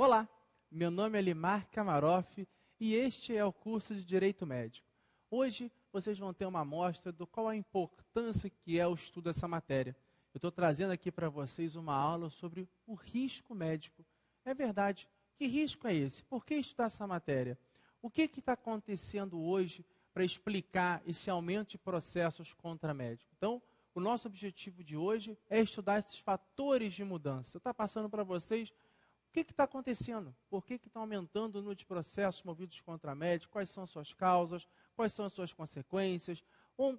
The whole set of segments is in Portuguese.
Olá, meu nome é Limar Kamaroff e este é o curso de Direito Médico. Hoje vocês vão ter uma amostra do qual a importância que é o estudo dessa matéria. Eu estou trazendo aqui para vocês uma aula sobre o risco médico. É verdade, que risco é esse? Por que estudar essa matéria? O que está acontecendo hoje para explicar esse aumento de processos contra médico? Então, o nosso objetivo de hoje é estudar esses fatores de mudança. Eu estou passando para vocês o que está acontecendo, por que estão aumentando o número de processos movidos contra médico, quais são as suas causas, quais são as suas consequências,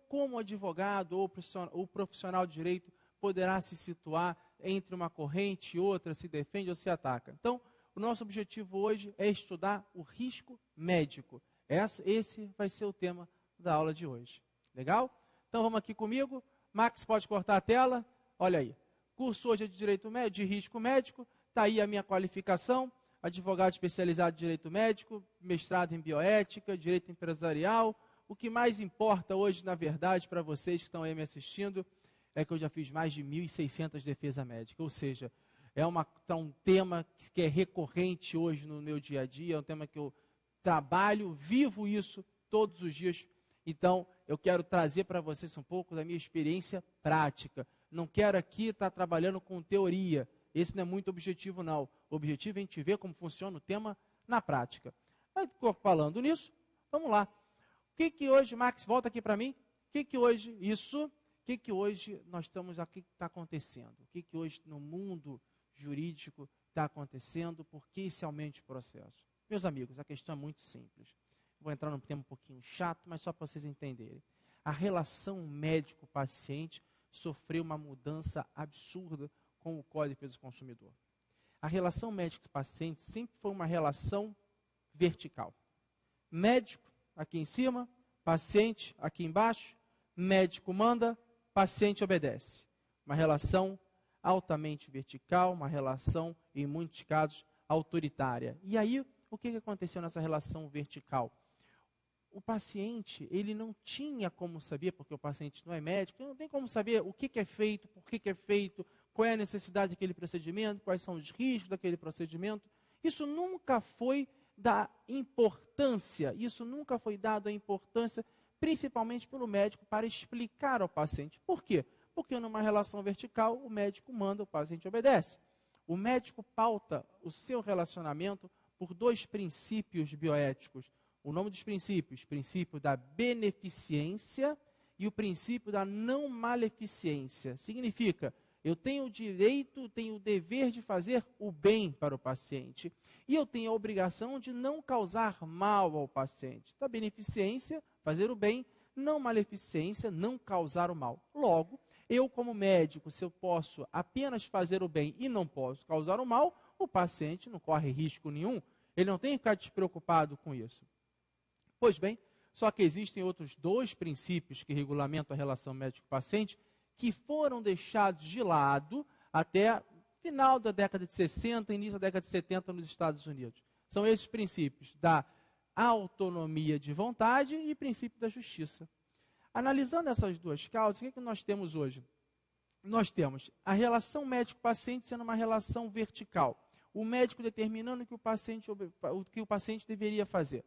como o advogado ou o profissional de direito poderá se situar entre uma corrente e outra, se defende ou se ataca. Então, o nosso objetivo hoje é estudar o risco médico. Esse vai ser o tema da aula de hoje. Legal? Então, vamos aqui comigo. Max, pode cortar a tela. Olha aí. Curso hoje é de Direito Médico, de Risco Médico. Está aí a minha qualificação, advogado especializado em Direito Médico, mestrado em Bioética, Direito Empresarial. O que mais importa hoje, na verdade, para vocês que estão aí me assistindo, é que eu já fiz mais de 1.600 defesas médicas. Ou seja, é um tema que é recorrente hoje no meu dia a dia, é um tema que eu trabalho, vivo isso todos os dias. Então, eu quero trazer para vocês um pouco da minha experiência prática. Não quero aqui estar trabalhando com teoria. Esse não é muito objetivo, não. O objetivo é a gente ver como funciona o tema na prática. Mas, falando nisso, vamos lá. O que hoje, Max, volta aqui para mim. O que hoje nós estamos aqui, que está acontecendo? O que hoje no mundo jurídico está acontecendo? Por que esse aumento de processo? Meus amigos, a questão é muito simples. Vou entrar num tema um pouquinho chato, mas só para vocês entenderem. A relação médico-paciente sofreu uma mudança absurda com o Código de Defesa do Consumidor. A relação médico-paciente sempre foi uma relação vertical. Médico aqui em cima, paciente aqui embaixo, médico manda, paciente obedece. Uma relação altamente vertical, uma relação, em muitos casos, autoritária. E aí, o que aconteceu nessa relação vertical? O paciente, ele não tinha como saber, porque o paciente não é médico, ele não tem como saber o que é feito, por que é feito, qual é a necessidade daquele procedimento, quais são os riscos daquele procedimento. Isso nunca foi da importância, isso nunca foi dado a importância, principalmente pelo médico, para explicar ao paciente. Por quê? Porque numa relação vertical, o médico manda, o paciente obedece. O médico pauta o seu relacionamento por dois princípios bioéticos. O nome dos princípios, princípio da beneficência e o princípio da não maleficência. Significa, eu tenho o direito, tenho o dever de fazer o bem para o paciente. E eu tenho a obrigação de não causar mal ao paciente. Então, a beneficência, fazer o bem, não maleficência, não causar o mal. Logo, eu como médico, se eu posso apenas fazer o bem e não posso causar o mal, o paciente não corre risco nenhum. Ele não tem que ficar despreocupado com isso. Pois bem, só que existem outros dois princípios que regulamentam a relação médico-paciente que foram deixados de lado até final da década de 60, início da década de 70 nos Estados Unidos. São esses princípios da autonomia de vontade e princípio da justiça. Analisando essas duas causas, o que nós temos hoje? Nós temos a relação médico-paciente sendo uma relação vertical. O médico determinando o que o paciente deveria fazer.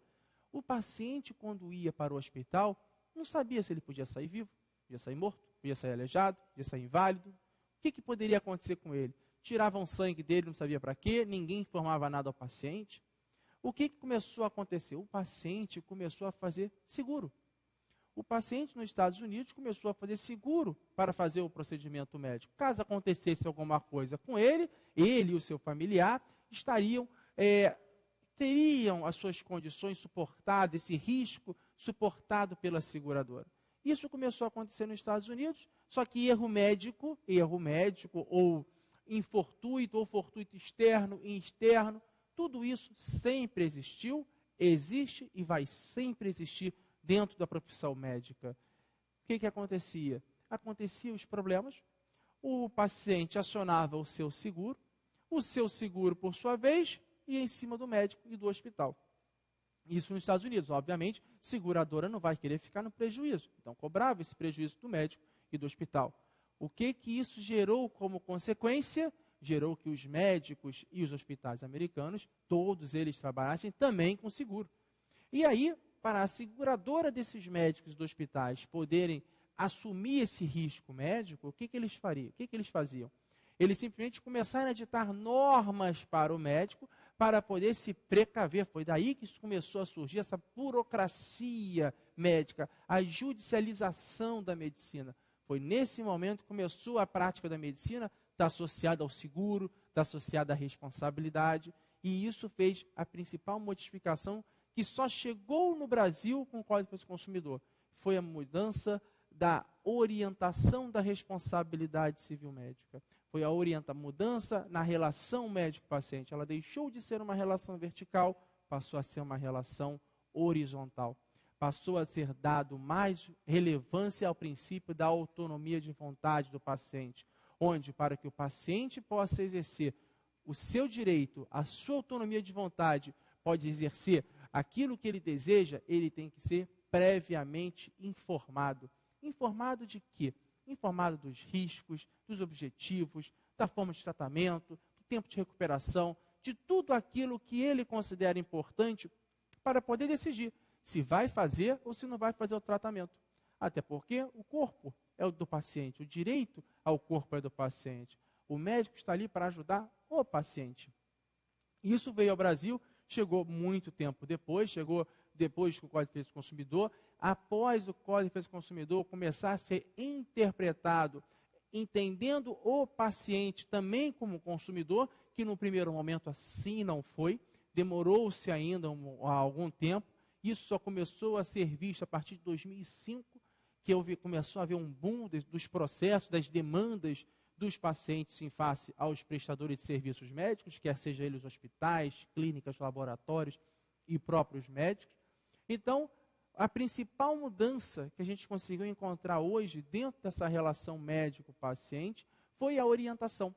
O paciente, quando ia para o hospital, não sabia se ele podia sair vivo, podia sair morto, podia sair aleijado, podia sair inválido. O que poderia acontecer com ele? Tiravam sangue dele, não sabia para quê, ninguém informava nada ao paciente. O que começou a acontecer? O paciente começou a fazer seguro. O paciente nos Estados Unidos começou a fazer seguro para fazer o procedimento médico. Caso acontecesse alguma coisa com ele e o seu familiar teriam as suas condições suportadas, esse risco suportado pela seguradora. Isso começou a acontecer nos Estados Unidos, só que erro médico ou infortuito ou fortuito externo e externo, tudo isso sempre existiu, existe e vai sempre existir dentro da profissão médica. O que acontecia? Aconteciam os problemas, o paciente acionava o seu seguro, por sua vez, ia em cima do médico e do hospital. Isso nos Estados Unidos, obviamente, seguradora não vai querer ficar no prejuízo. Então, cobrava esse prejuízo do médico e do hospital. O que isso gerou como consequência? gerou que os médicos e os hospitais americanos, todos eles trabalhassem também com seguro. E aí, para a seguradora desses médicos dos hospitais poderem assumir esse risco médico, o que eles fariam? O que eles faziam? Eles simplesmente começaram a editar normas para o médico para poder se precaver. Foi daí que começou a surgir essa burocracia médica, a judicialização da medicina. Foi nesse momento que começou a prática da medicina, está associada ao seguro, está associada à responsabilidade, e isso fez a principal modificação que só chegou no Brasil com o Código de Defesa do Consumidor. Foi a mudança da orientação da responsabilidade civil médica. Foi a mudança na relação médico-paciente. Ela deixou de ser uma relação vertical, passou a ser uma relação horizontal. Passou a ser dado mais relevância ao princípio da autonomia de vontade do paciente, onde, para que o paciente possa exercer o seu direito, a sua autonomia de vontade, pode exercer aquilo que ele deseja, ele tem que ser previamente informado. Informado de quê? Informado dos riscos, dos objetivos, da forma de tratamento, do tempo de recuperação, de tudo aquilo que ele considera importante para poder decidir se vai fazer ou se não vai fazer o tratamento. Até porque o corpo é o do paciente, o direito ao corpo é do paciente. O médico está ali para ajudar o paciente. Isso veio ao Brasil, chegou muito tempo depois, chegou depois que o Código de Defesa do Consumidor, após o Código de Defesa do Consumidor começar a ser interpretado, entendendo o paciente também como consumidor, que no primeiro momento assim não foi, demorou-se ainda há algum tempo, isso só começou a ser visto a partir de 2005, que começou a haver um boom dos processos, das demandas dos pacientes em face aos prestadores de serviços médicos, quer seja eles hospitais, clínicas, laboratórios e próprios médicos. Então, a principal mudança que a gente conseguiu encontrar hoje dentro dessa relação médico-paciente foi a orientação.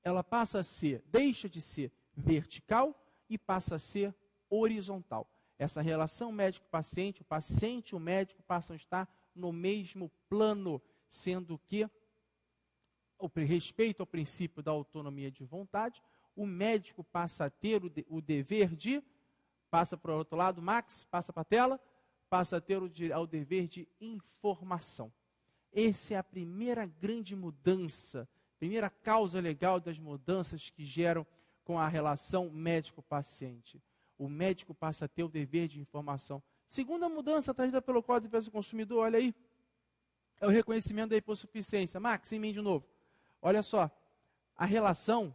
Ela passa a ser, deixa de ser vertical e passa a ser horizontal. Essa relação médico-paciente, o paciente e o médico passam a estar no mesmo plano, sendo que o respeito ao princípio da autonomia de vontade, o médico passa a ter o dever de, passa para o outro lado, Max, passa para a tela, passa a ter o dever de informação. Essa é a primeira grande mudança, primeira causa legal das mudanças que geram com a relação médico-paciente. O médico passa a ter o dever de informação. Segunda mudança trazida pelo Código de Defesa do Consumidor, olha aí, é o reconhecimento da hipossuficiência. Max, em mim de novo. Olha só, a relação,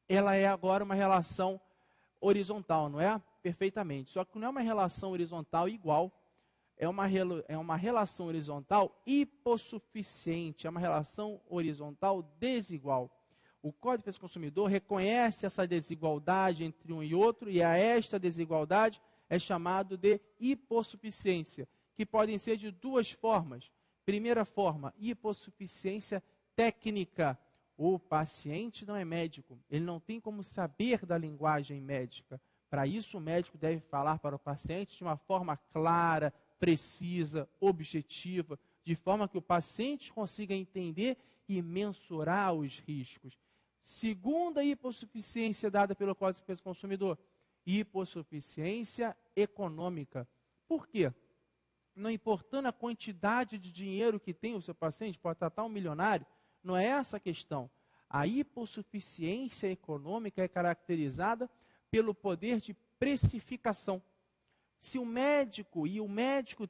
ela é agora uma relação horizontal, não é? Perfeitamente. Só que não é uma relação horizontal igual, é uma relação horizontal hipossuficiente, é uma relação horizontal desigual. O Código de Defesa do Consumidor reconhece essa desigualdade entre um e outro, e a esta desigualdade é chamado de hipossuficiência, que podem ser de duas formas. Primeira forma, hipossuficiência técnica. O paciente não é médico, ele não tem como saber da linguagem médica. Para isso, o médico deve falar para o paciente de uma forma clara, precisa, objetiva, de forma que o paciente consiga entender e mensurar os riscos. Segunda hipossuficiência dada pelo Código de Defesa do Consumidor, hipossuficiência econômica. Por quê? Não importando a quantidade de dinheiro que tem o seu paciente, pode tratar um milionário, não é essa a questão. A hipossuficiência econômica é caracterizada pelo poder de precificação. Se o médico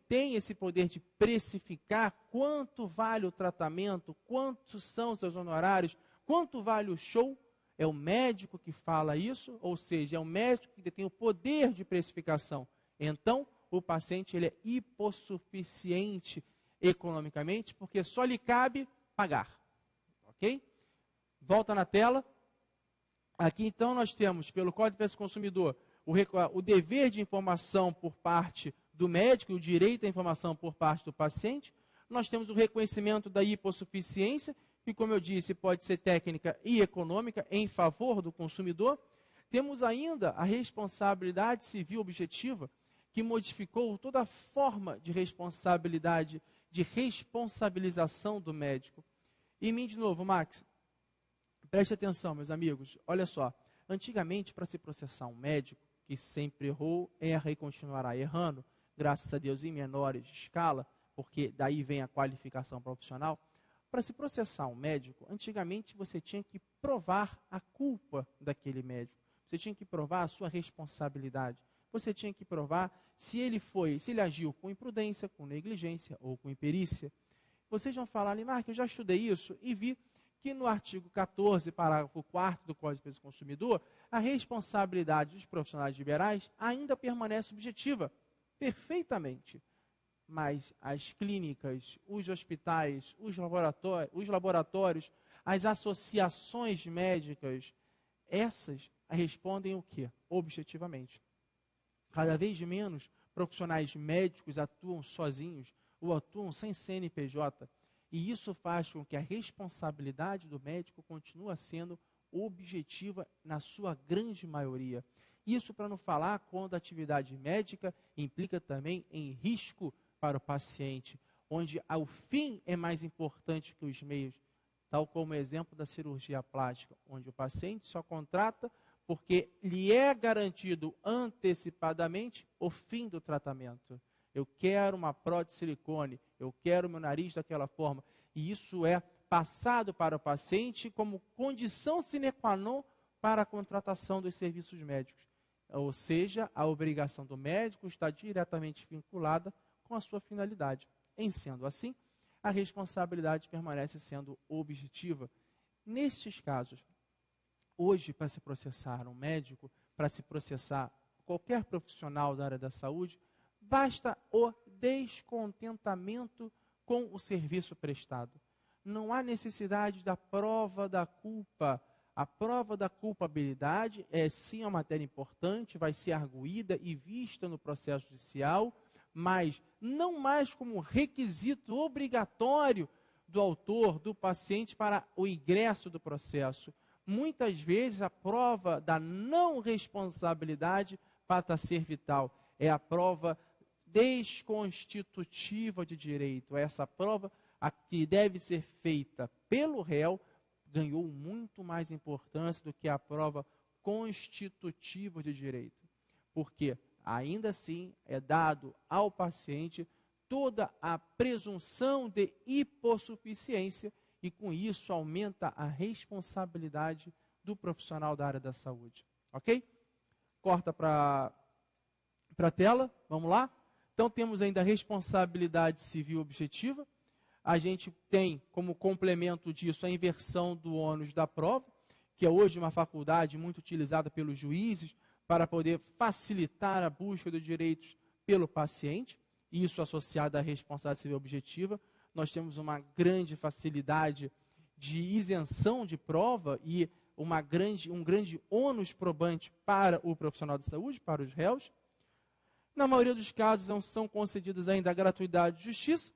tem esse poder de precificar quanto vale o tratamento, quantos são os seus honorários, quanto vale o show, é o médico que fala isso, ou seja, é o médico que tem o poder de precificação. Então, o paciente ele é hipossuficiente economicamente, porque só lhe cabe pagar. Ok? Volta na tela. Aqui então nós temos, pelo Código de Defesa do Consumidor, o dever de informação por parte do médico e o direito à informação por parte do paciente. Nós temos o reconhecimento da hipossuficiência, que, como eu disse, pode ser técnica e econômica em favor do consumidor. Temos ainda a responsabilidade civil objetiva, que modificou toda a forma de responsabilidade, de responsabilização do médico. E mim de novo, Max, Preste atenção, meus amigos. Olha só. Antigamente, para se processar um médico, que sempre errou, erra e continuará errando, graças a Deus em menores escala, porque daí vem a qualificação profissional. Para se processar um médico, antigamente você tinha que provar a culpa daquele médico. Você tinha que provar a sua responsabilidade. Você tinha que provar se ele agiu com imprudência, com negligência ou com imperícia. Vocês vão falar, Limarque, eu já estudei isso e vi que no artigo 14, parágrafo 4º do Código de Defesa do Consumidor, a responsabilidade dos profissionais liberais ainda permanece subjetiva, perfeitamente. Mas as clínicas, os hospitais, os laboratórios, as associações médicas, essas respondem o quê? Objetivamente. Cada vez menos profissionais médicos atuam sozinhos ou atuam sem CNPJ. E isso faz com que a responsabilidade do médico continue sendo objetiva na sua grande maioria. Isso para não falar quando a atividade médica implica também em risco para o paciente, onde o fim é mais importante que os meios, tal como o exemplo da cirurgia plástica, onde o paciente só contrata porque lhe é garantido antecipadamente o fim do tratamento. Eu quero uma prótese de silicone, eu quero meu nariz daquela forma. E isso é passado para o paciente como condição sine qua non para a contratação dos serviços médicos. Ou seja, a obrigação do médico está diretamente vinculada com a sua finalidade. Em sendo assim, a responsabilidade permanece sendo objetiva. Nestes casos, hoje, para se processar um médico, para se processar qualquer profissional da área da saúde, basta o descontentamento com o serviço prestado. Não há necessidade da prova da culpa. A prova da culpabilidade é sim uma matéria importante, vai ser arguída e vista no processo judicial, mas não mais como requisito obrigatório do autor, do paciente, para o ingresso do processo. Muitas vezes a prova da não responsabilidade passa a ser vital. É a prova desconstitutiva de direito. Essa prova, a que deve ser feita pelo réu, ganhou muito mais importância do que a prova constitutiva de direito. Porque, ainda assim, é dado ao paciente toda a presunção de hipossuficiência e, com isso, aumenta a responsabilidade do profissional da área da saúde. Ok? Corta para a tela, vamos lá? Então, temos ainda a responsabilidade civil objetiva. A gente tem como complemento disso a inversão do ônus da prova, que é hoje uma faculdade muito utilizada pelos juízes para poder facilitar a busca dos direitos pelo paciente, isso associado à responsabilidade civil objetiva. Nós temos uma grande facilidade de isenção de prova e um grande ônus probante para o profissional de saúde, para os réus. Na maioria dos casos, são concedidas ainda a gratuidade de justiça.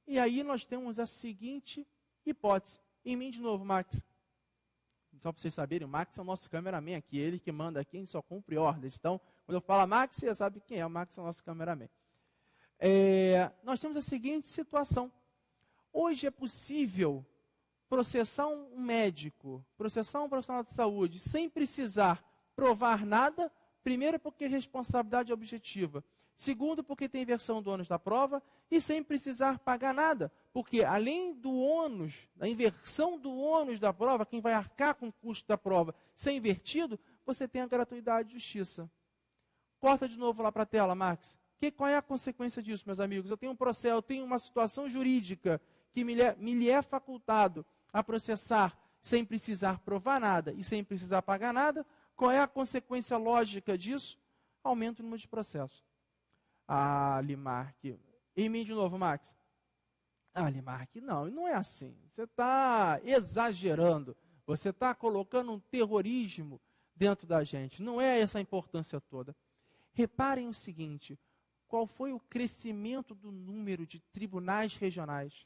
E aí nós temos a seguinte hipótese. Em mim de novo, Max. Só para vocês saberem, o Max é o nosso cameraman aqui, ele que manda aqui, a gente só cumpre ordens. Então, quando eu falo Max, você já sabe quem é, o Max é o nosso cameraman. Nós temos a seguinte situação. Hoje é possível processar um médico, processar um profissional de saúde, sem precisar provar nada. Primeiro, porque a responsabilidade é objetiva. Segundo, porque tem inversão do ônus da prova. E sem precisar pagar nada. Porque, além do ônus, da inversão do ônus da prova, quem vai arcar com o custo da prova ser invertido, você tem a gratuidade de justiça. Corta de novo lá para a tela, Max. Qual é a consequência disso, meus amigos? Eu tenho um processo, eu tenho uma situação jurídica que me lhe é facultado a processar sem precisar provar nada e sem precisar pagar nada. Qual é a consequência lógica disso? Aumento o número de processos. Ah, Limarque. Em mim de novo, Max. Ah, Limarque, não é assim. Você está exagerando. Você está colocando um terrorismo dentro da gente. Não é essa a importância toda. Reparem o seguinte, qual foi o crescimento do número de tribunais regionais,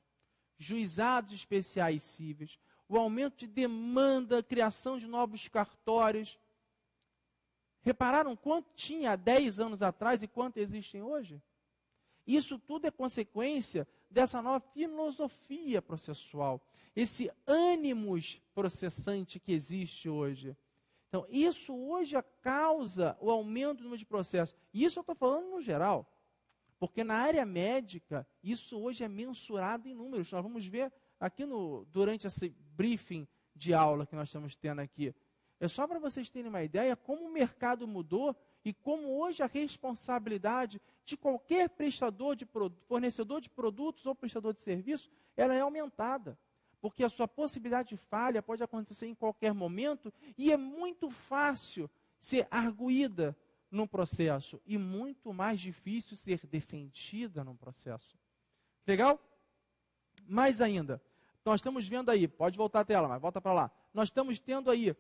juizados especiais cíveis, o aumento de demanda, a criação de novos cartórios. Repararam quanto tinha há 10 anos atrás e quanto existem hoje? Isso tudo é consequência dessa nova filosofia processual, esse ânimos processante que existe hoje. Então, isso hoje causa o aumento do número de processos. E isso eu estou falando no geral, porque na área médica, isso hoje é mensurado em números. Nós vamos ver aqui durante esse briefing de aula que nós estamos tendo aqui. É só para vocês terem uma ideia como o mercado mudou e como hoje a responsabilidade de qualquer fornecedor de produtos ou prestador de serviço, ela é aumentada. Porque a sua possibilidade de falha pode acontecer em qualquer momento e é muito fácil ser arguída num processo e muito mais difícil ser defendida num processo. Legal? Mais ainda, nós estamos vendo aí, pode voltar a tela, mas volta para lá. Nós estamos tendo aí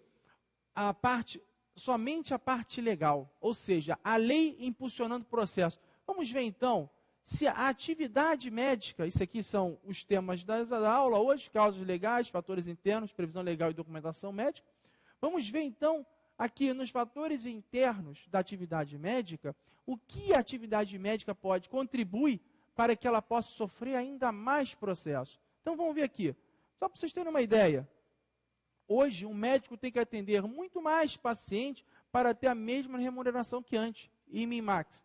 somente a parte legal, ou seja, a lei impulsionando o processo. Vamos ver então se a atividade médica, isso aqui são os temas da aula hoje, causas legais, fatores internos, previsão legal e documentação médica. Vamos ver então, aqui nos fatores internos da atividade médica, o que a atividade médica pode contribuir para que ela possa sofrer ainda mais processo. Então vamos ver aqui, só para vocês terem uma ideia. Hoje, um médico tem que atender muito mais pacientes para ter a mesma remuneração que antes, IMI-MAX.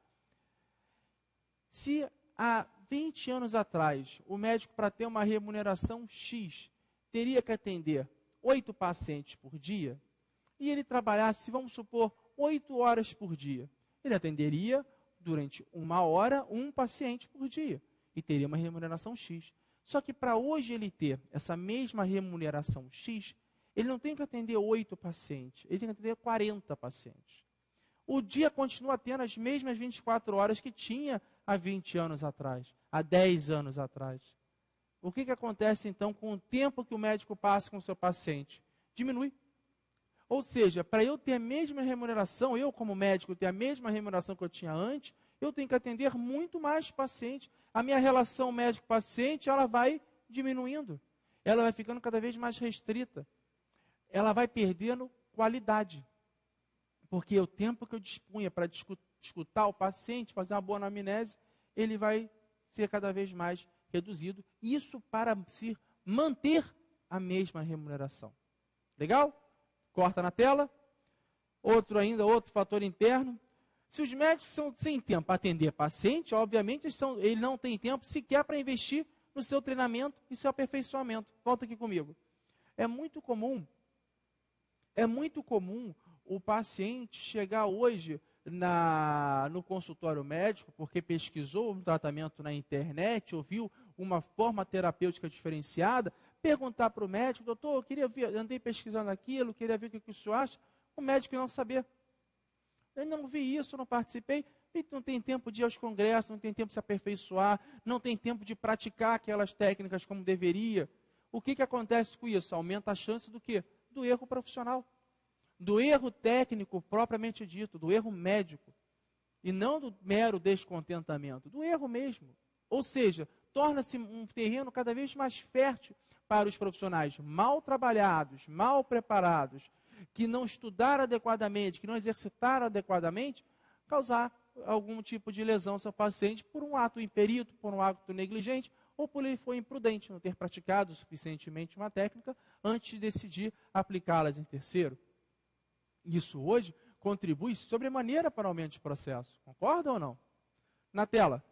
Se há 20 anos atrás, o médico, para ter uma remuneração X, teria que atender 8 pacientes por dia, e ele trabalhasse, vamos supor, 8 horas por dia, ele atenderia, durante 1 hora, 1 paciente por dia, e teria uma remuneração X. Só que para hoje ele ter essa mesma remuneração X, ele não tem que atender 8 pacientes, ele tem que atender 40 pacientes. O dia continua tendo as mesmas 24 horas que tinha há 20 anos atrás, há 10 anos atrás. O que acontece então com o tempo que o médico passa com o seu paciente? Diminui. Ou seja, para eu ter a mesma remuneração, eu como médico ter a mesma remuneração que eu tinha antes, eu tenho que atender muito mais pacientes. A minha relação médico-paciente, ela vai diminuindo. Ela vai ficando cada vez mais restrita. Ela vai perdendo qualidade. Porque o tempo que eu dispunha para escutar o paciente, fazer uma boa anamnese, ele vai ser cada vez mais reduzido. Isso para se manter a mesma remuneração. Legal? Corta na tela. Outro fator interno. Se os médicos são sem tempo para atender paciente, obviamente ele não tem tempo sequer para investir no seu treinamento e seu aperfeiçoamento. Volta aqui comigo. É muito comum o paciente chegar hoje no consultório médico, porque pesquisou um tratamento na internet, ouviu uma forma terapêutica diferenciada, perguntar para o médico: doutor, eu queria ver, andei pesquisando aquilo, queria ver o que o senhor acha. O médico não saber. Eu não vi isso, não participei. E não tem tempo de ir aos congressos, não tem tempo de se aperfeiçoar, não tem tempo de praticar aquelas técnicas como deveria. O que acontece com isso? Aumenta a chance do quê? Do erro profissional. Do erro técnico propriamente dito, do erro médico. E não do mero descontentamento, do erro mesmo. Ou seja, torna-se um terreno cada vez mais fértil para os profissionais mal trabalhados, mal preparados, que não estudaram adequadamente, que não exercitaram adequadamente, causar algum tipo de lesão ao seu paciente por um ato imperito, por um ato negligente, ou por ele foi imprudente, não ter praticado suficientemente uma técnica antes de decidir aplicá-las em terceiro. Isso hoje contribui sobremaneira para o aumento de processo. Concorda ou não? Na tela.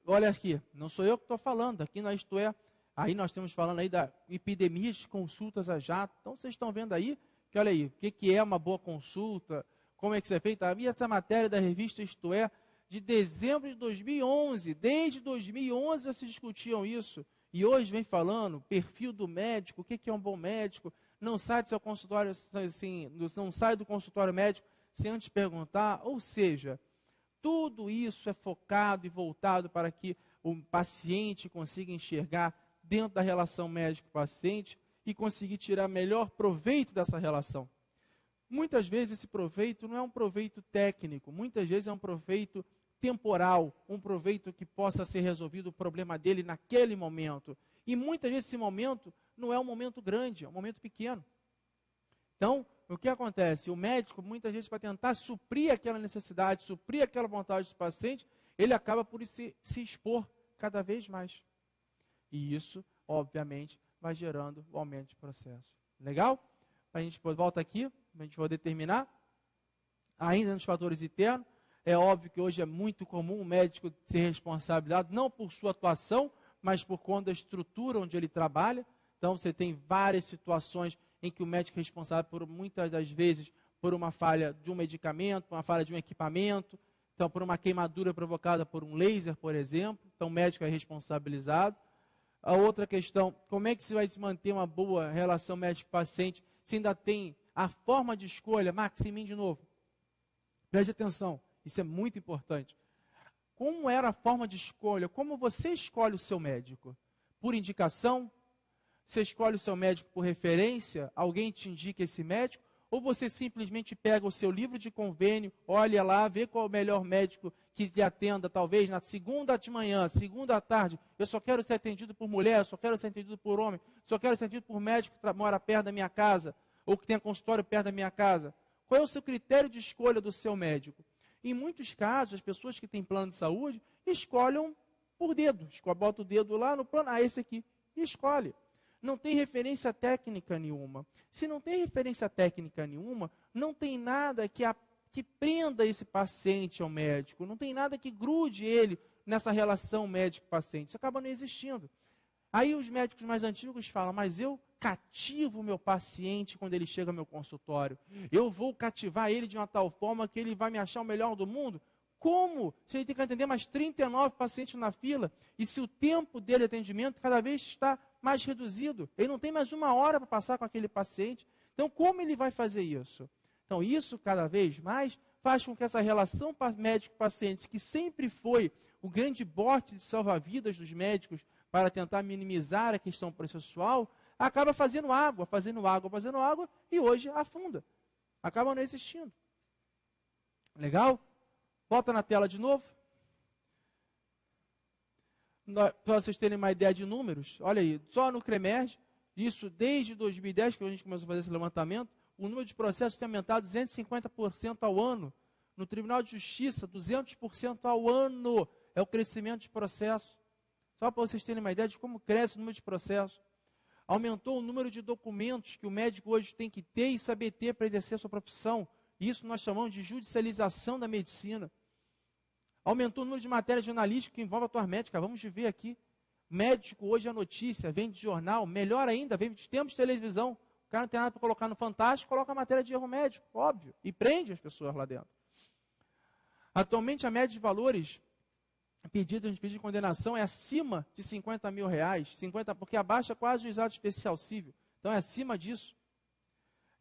Olha aqui, não sou eu que estou falando, aqui na Isto É. Aí nós estamos falando aí da epidemia de consultas a jato. Então vocês estão vendo aí, que olha aí, o que é uma boa consulta, como é que isso é feito. Havia essa matéria da revista Isto É, de dezembro de 2011. Desde 2011 já se discutiam isso. E hoje vem falando, perfil do médico, o que é um bom médico. Não sai do seu consultório, assim, não sai do consultório médico sem antes perguntar. Ou seja, tudo isso é focado e voltado para que o paciente consiga enxergar dentro da relação médico-paciente e conseguir tirar melhor proveito dessa relação. Muitas vezes esse proveito não é um proveito técnico, muitas vezes é um proveito temporal, um proveito que possa ser resolvido o problema dele naquele momento. E muitas vezes esse momento não é um momento grande, é um momento pequeno. Então, o que acontece? O médico, muitas vezes, para tentar suprir aquela necessidade, suprir aquela vontade do paciente, ele acaba por se expor cada vez mais. E isso, obviamente, vai gerando o aumento de processo. Legal? A gente volta aqui, para a gente poder terminar. Ainda nos fatores internos, é óbvio que hoje é muito comum o médico ser responsabilizado, não por sua atuação, mas por conta da estrutura onde ele trabalha. Então, você tem várias situações em que o médico é responsável por, muitas das vezes, por uma falha de um medicamento, uma falha de um equipamento, então, por uma queimadura provocada por um laser, por exemplo. Então, o médico é responsabilizado. A outra questão, como é que se vai se manter uma boa relação médico-paciente se ainda tem a forma de escolha? Max, em mim de novo. Preste atenção, isso é muito importante. Como era a forma de escolha? Como você escolhe o seu médico? Por indicação? Você escolhe o seu médico por referência? Alguém te indica esse médico? Ou você simplesmente pega o seu livro de convênio, olha lá, vê qual é o melhor médico que lhe atenda, talvez na segunda de manhã, segunda à tarde. Eu só quero ser atendido por mulher, eu só quero ser atendido por homem, só quero ser atendido por médico que mora perto da minha casa, ou que tem consultório perto da minha casa. Qual é o seu critério de escolha do seu médico? Em muitos casos, as pessoas que têm plano de saúde escolhem por dedo. Bota o dedo lá no plano, esse aqui, e escolhe. Não tem referência técnica nenhuma. Se não tem referência técnica nenhuma, não tem nada que prenda esse paciente ao médico, não tem nada que grude ele nessa relação médico-paciente. Isso acaba não existindo. Aí os médicos mais antigos falam, mas eu cativo o meu paciente quando ele chega ao meu consultório. Eu vou cativar ele de uma tal forma que ele vai me achar o melhor do mundo. Como? Se ele tem que atender mais 39 pacientes na fila, e se o tempo dele de atendimento cada vez está mais reduzido, ele não tem mais uma hora para passar com aquele paciente. Então, como ele vai fazer isso? Então, isso cada vez mais faz com que essa relação médico-paciente, que sempre foi o grande bote de salva-vidas dos médicos para tentar minimizar a questão processual, acaba fazendo água, e hoje afunda. Acaba não existindo. Legal? Volta na tela de novo. Para vocês terem uma ideia de números, olha aí, só no CREMERG, isso desde 2010, que a gente começou a fazer esse levantamento, o número de processos tem aumentado 250% ao ano. No Tribunal de Justiça, 200% ao ano é o crescimento de processos. Só para vocês terem uma ideia de como cresce o número de processos. Aumentou o número de documentos que o médico hoje tem que ter e saber ter para exercer a sua profissão. Isso nós chamamos de judicialização da medicina. Aumentou o número de matérias jornalísticas que envolvem a tua médica. Vamos ver aqui. Médico, hoje a notícia, vem de jornal. Melhor ainda, vem de tempos de televisão. O cara não tem nada para colocar no Fantástico, coloca a matéria de erro médico, óbvio. E prende as pessoas lá dentro. Atualmente, a média de valores pedidos de pedido de condenação é acima de R$50 mil. Porque abaixo é quase o juizado especial civil. Então, é acima disso.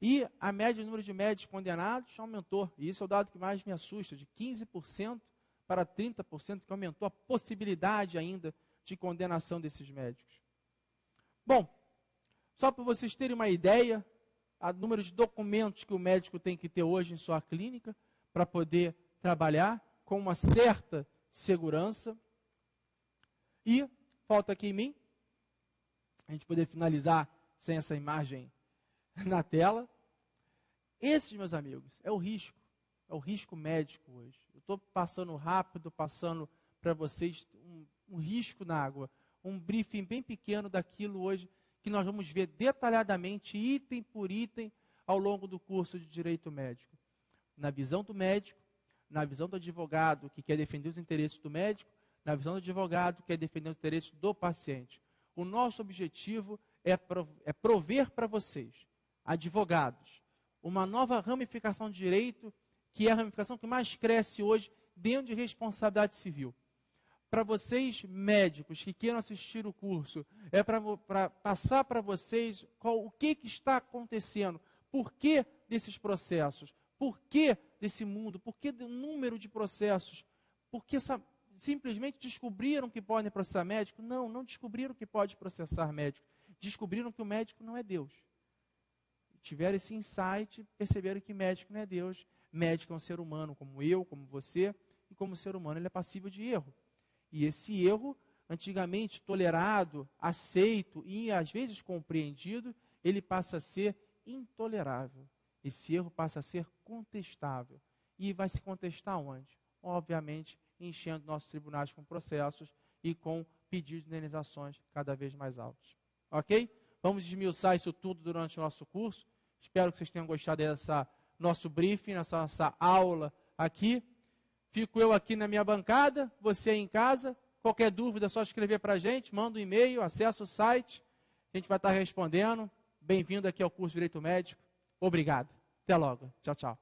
E a média de número de médicos condenados aumentou. E isso é o dado que mais me assusta, de 15% para 30%, que aumentou a possibilidade ainda de condenação desses médicos. Bom, só para vocês terem uma ideia, o número de documentos que o médico tem que ter hoje em sua clínica para poder trabalhar com uma certa segurança. E falta aqui em mim, a gente poder finalizar sem essa imagem na tela. Esse, meus amigos, é o risco médico hoje. Eu estou passando rápido, passando para vocês um risco na água, um briefing bem pequeno daquilo hoje que nós vamos ver detalhadamente, item por item, ao longo do curso de Direito Médico. Na visão do médico, na visão do advogado que quer defender os interesses do médico, na visão do advogado que quer defender os interesses do paciente. O nosso objetivo é prover para vocês, advogados, uma nova ramificação de direito, que é a ramificação que mais cresce hoje dentro de responsabilidade civil. Para vocês, médicos, que queiram assistir o curso, é para passar para vocês o que está acontecendo, por que desses processos, por que desse mundo, por que do número de processos, porque simplesmente descobriram que podem processar médico? Não, não descobriram que pode processar médico, descobriram que o médico não é Deus. Tiveram esse insight, perceberam que médico não é Deus. Médico é um ser humano como eu, como você, e como ser humano ele é passível de erro. E esse erro, antigamente tolerado, aceito e às vezes compreendido, ele passa a ser intolerável. esse erro passa a ser contestável. E vai se contestar onde? Obviamente, enchendo nossos tribunais com processos e com pedidos de indenizações cada vez mais altos. Ok? Vamos desmiuçar isso tudo durante o nosso curso. Espero que vocês tenham gostado dessa nosso briefing, dessa nossa aula aqui. Fico eu aqui na minha bancada, você aí em casa. Qualquer dúvida é só escrever para a gente, manda um e-mail, acessa o site. A gente vai estar respondendo. Bem-vindo aqui ao curso de Direito Médico. Obrigado. Até logo. Tchau, tchau.